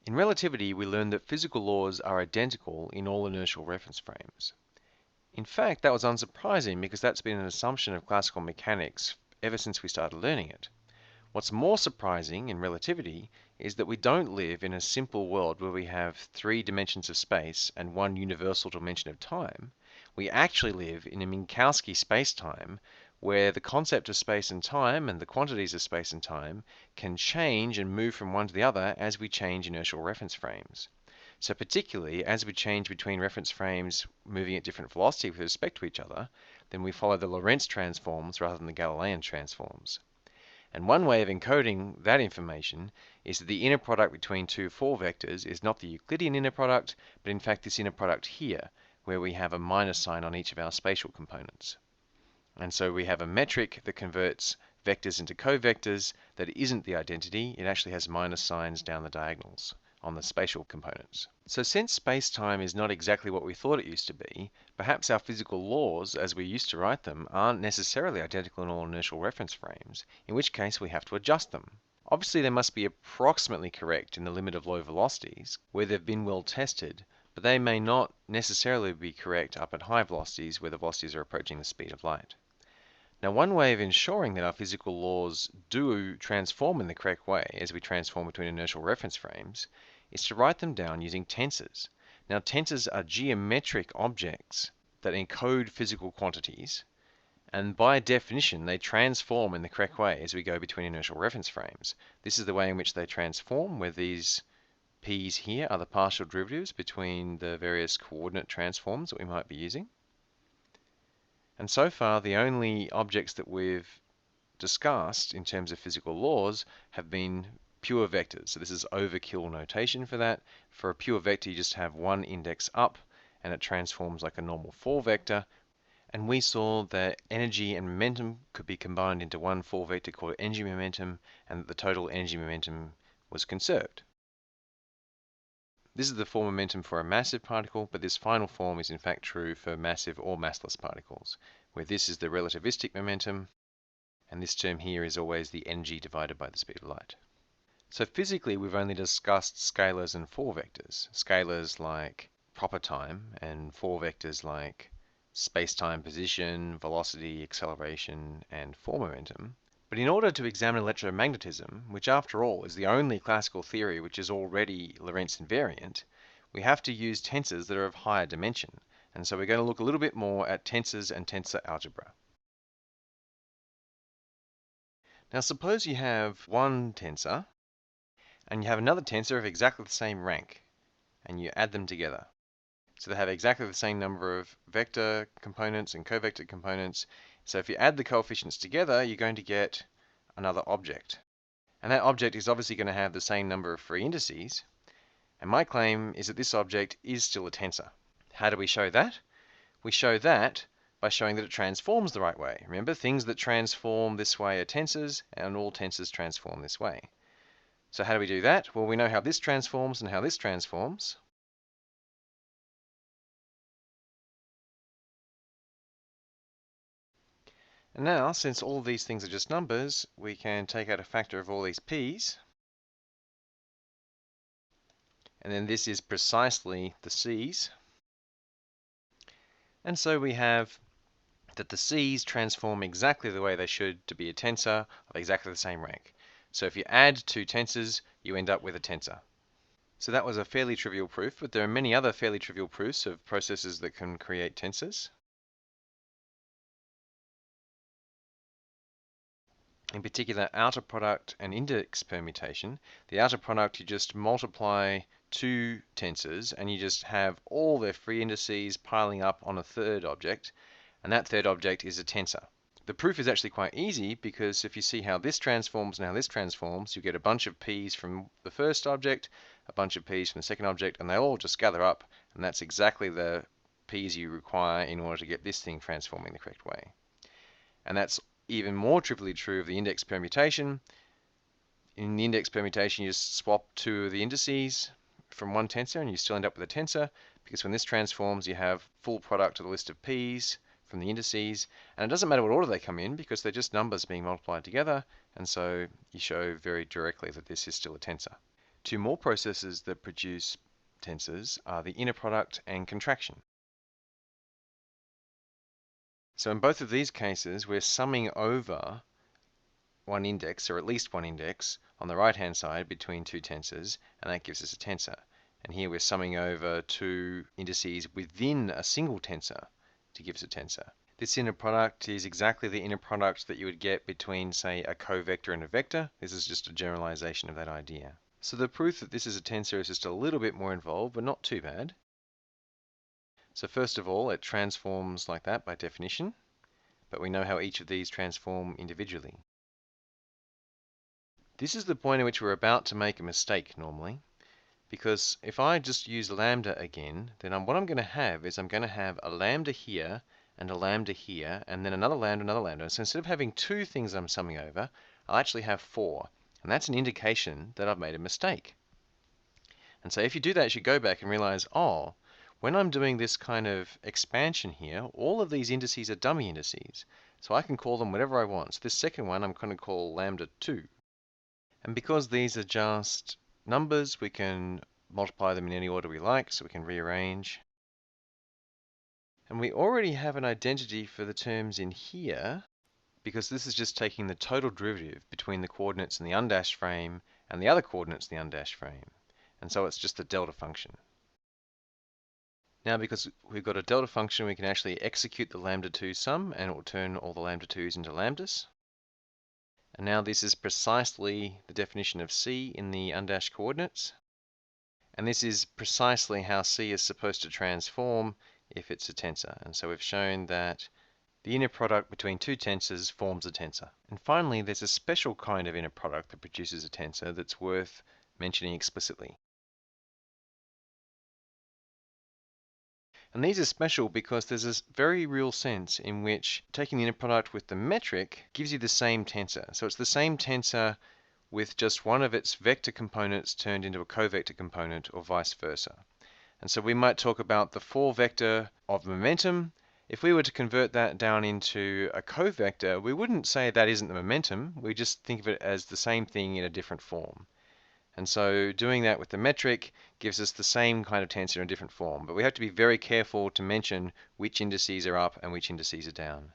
In relativity, we learned that physical laws are identical in all inertial reference frames. In fact, that was unsurprising because that's been an assumption of classical mechanics ever since we started learning it. What's more surprising in relativity is that we don't live in a simple world where we have 3 dimensions of space and 1 universal dimension of time. We actually live in a Minkowski spacetime where the concept of space and time and the quantities of space and time can change and move from one to the other as we change inertial reference frames. So particularly as we change between reference frames moving at different velocity with respect to each other, then we follow the Lorentz transforms rather than the Galilean transforms. And one way of encoding that information is that the inner product between 2 four vectors is not the Euclidean inner product, but in fact this inner product here, where we have a minus sign on each of our spatial components. And so we have a metric that converts vectors into covectors that isn't the identity, it actually has minus signs down the diagonals on the spatial components. So since space-time is not exactly what we thought it used to be, perhaps our physical laws, as we used to write them, aren't necessarily identical in all inertial reference frames, in which case we have to adjust them. Obviously they must be approximately correct in the limit of low velocities, where they've been well tested, but they may not necessarily be correct up at high velocities, where the velocities are approaching the speed of light. Now, one way of ensuring that our physical laws do transform in the correct way as we transform between inertial reference frames is to write them down using tensors. Now, tensors are geometric objects that encode physical quantities, and by definition, they transform in the correct way as we go between inertial reference frames. This is the way in which they transform, where these p's here are the partial derivatives between the various coordinate transforms that we might be using. And so far, the only objects that we've discussed in terms of physical laws have been pure vectors. So this is overkill notation for that. For a pure vector, you just have one index up and it transforms like a normal 4 vector. And we saw that energy and momentum could be combined into one 4 vector called energy momentum, and that the total energy momentum was conserved. This is the form momentum for a massive particle, but this final form is in fact true for massive or massless particles, where this is the relativistic momentum, and this term here is always the energy divided by the speed of light. So physically, we've only discussed scalars and 4 vectors. Scalars like proper time, and 4 vectors like space-time position, velocity, acceleration, and form momentum. But in order to examine electromagnetism, which after all is the only classical theory which is already Lorentz invariant, we have to use tensors that are of higher dimension. And so we're going to look a little bit more at tensors and tensor algebra. Now suppose you have one tensor, and you have another tensor of exactly the same rank, and you add them together. So they have exactly the same number of vector components and covector components. So if you add the coefficients together, you're going to get another object. And that object is obviously going to have the same number of free indices. And my claim is that this object is still a tensor. How do we show that? We show that by showing that it transforms the right way. Remember, things that transform this way are tensors, and all tensors transform this way. So how do we do that? Well, we know how this transforms and how this transforms. And now, since all of these things are just numbers, we can take out a factor of all these p's. And then this is precisely the c's. And so we have that the c's transform exactly the way they should to be a tensor of exactly the same rank. So if you add 2 tensors, you end up with a tensor. So that was a fairly trivial proof, but there are many other fairly trivial proofs of processes that can create tensors. In particular, outer product and index permutation. The outer product, you just multiply 2 tensors and you just have all their free indices piling up on a third object, and that third object is a tensor. The proof is actually quite easy because if you see how this transforms and how this transforms, you get a bunch of p's from the first object, a bunch of p's from the second object, and they all just gather up, and that's exactly the p's you require in order to get this thing transforming the correct way. And that's even more trivially true of the index permutation. In the index permutation, you just swap 2 of the indices from one tensor and you still end up with a tensor, because when this transforms, you have full product of the list of p's from the indices, and it doesn't matter what order they come in because they're just numbers being multiplied together, and so you show very directly that this is still a tensor. Two more processes that produce tensors are the inner product and contraction. So in both of these cases, we're summing over one index, or at least one index, on the right-hand side between two tensors, and that gives us a tensor. And here we're summing over two indices within a single tensor to give us a tensor. This inner product is exactly the inner product that you would get between, say, a covector and a vector. This is just a generalization of that idea. So the proof that this is a tensor is just a little bit more involved, but not too bad. So first of all, it transforms like that by definition, but we know how each of these transform individually. This is the point at which we're about to make a mistake normally, because if I just use lambda again, then what I'm going to have is I'm going to have a lambda here and a lambda here, and then another lambda. So instead of having two things I'm summing over, I'll actually have four, and that's an indication that I've made a mistake. And so if you do that, you should go back and realize, oh, when I'm doing this kind of expansion here, all of these indices are dummy indices. So I can call them whatever I want. So this second one I'm going to call lambda 2. And because these are just numbers, we can multiply them in any order we like, so we can rearrange. And we already have an identity for the terms in here, because this is just taking the total derivative between the coordinates in the undashed frame and the other coordinates in the undashed frame. And so it's just the delta function. Now, because we've got a delta function, we can actually execute the lambda 2 sum, and it will turn all the lambda 2's into lambdas. And now this is precisely the definition of C in the undashed coordinates. And this is precisely how C is supposed to transform if it's a tensor. And so we've shown that the inner product between two tensors forms a tensor. And finally, there's a special kind of inner product that produces a tensor that's worth mentioning explicitly. And these are special because there's this very real sense in which taking the inner product with the metric gives you the same tensor. So it's the same tensor with just one of its vector components turned into a covector component, or vice versa. And so we might talk about the 4 vector of momentum. If we were to convert that down into a covector, we wouldn't say that isn't the momentum. We just think of it as the same thing in a different form. And so doing that with the metric gives us the same kind of tensor in a different form. But we have to be very careful to mention which indices are up and which indices are down.